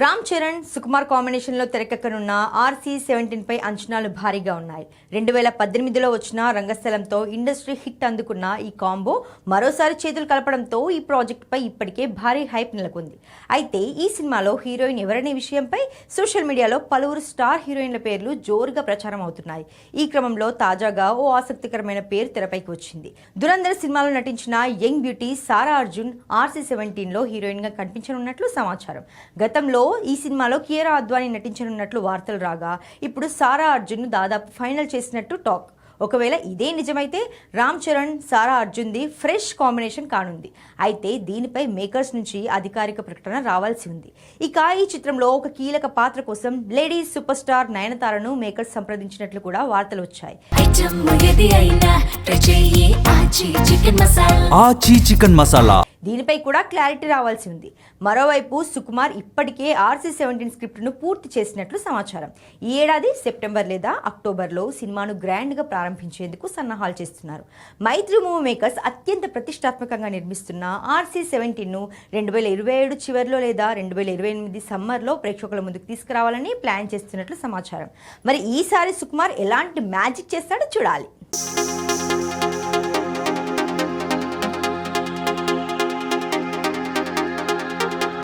రామ్ చరణ్ సుకుమార్ కాంబినేషన్లో తెరకెక్కనున్న RC-17 పై అంచనాలు భారీగా ఉన్నాయి. 2018లో వచ్చిన రంగస్థలంతో ఇండస్ట్రీ హిట్ అందుకున్న ఈ కాంబో మరోసారి చేతులు కలపడంతో ఈ ప్రాజెక్ట్ పై ఇప్పటికే భారీ హైప్ నెలకొంది. అయితే ఈ సినిమాలో హీరోయిన్ ఎవరనే విషయంపై సోషల్ మీడియాలో పలువురు స్టార్ హీరోయిన్ల పేర్లు జోరుగా ప్రచారం అవుతున్నాయి. ఈ క్రమంలో తాజాగా ఓ ఆసక్తికరమైన పేరు తెరపైకి వచ్చింది. దురంధర్ సినిమాలో నటించిన యంగ్ బ్యూటీ సారా అర్జున్ RC-17లో హీరోయిన్ గా కనిపించనున్నట్లు సమాచారం. గతంలో ఈ సినిమాలో కియారా అద్వానీ నటించనున్నట్లు వార్తలు రాగా ఇప్పుడు సారా అర్జున్ దాదాపు ఫైనల్ చేసినట్టు టాక్. ఒకవేళ ఇదే నిజమైతే రామ్ చరణ్ సారా అర్జున్ది ఫ్రెష్ కాంబినేషన్ కానుంది. అయితే దీనిపై మేకర్స్ నుంచి అధికారిక ప్రకటన రావాల్సి ఉంది. ఇక ఈ చిత్రంలో ఒక కీలక పాత్ర కోసం లేడీస్ సూపర్ స్టార్ నయనతారను మేకర్స్ సంప్రదించినట్లు కూడా వార్తలు వచ్చాయి. దీనిపై కూడా క్లారిటీ రావాల్సి ఉంది. మరోవైపు సుకుమార్ ఇప్పటికే RC-17 స్క్రిప్ట్ను పూర్తి చేసినట్లు సమాచారం. ఈ ఏడాది సెప్టెంబర్ లేదా అక్టోబర్లో సినిమాను గ్రాండ్గా ప్రారంభించేందుకు సన్నాహాలు చేస్తున్నారు. మైత్రి మూవీ మేకర్స్ అత్యంత ప్రతిష్టాత్మకంగా నిర్మిస్తున్న RC-17ను 2027 చివరిలో లేదా 2028 సమ్మర్లో ప్రేక్షకుల ముందుకు తీసుకురావాలని ప్లాన్ చేస్తున్నట్లు సమాచారం. మరి ఈసారి సుకుమార్ ఎలాంటి మ్యాజిక్ చేస్తాడో చూడాలి.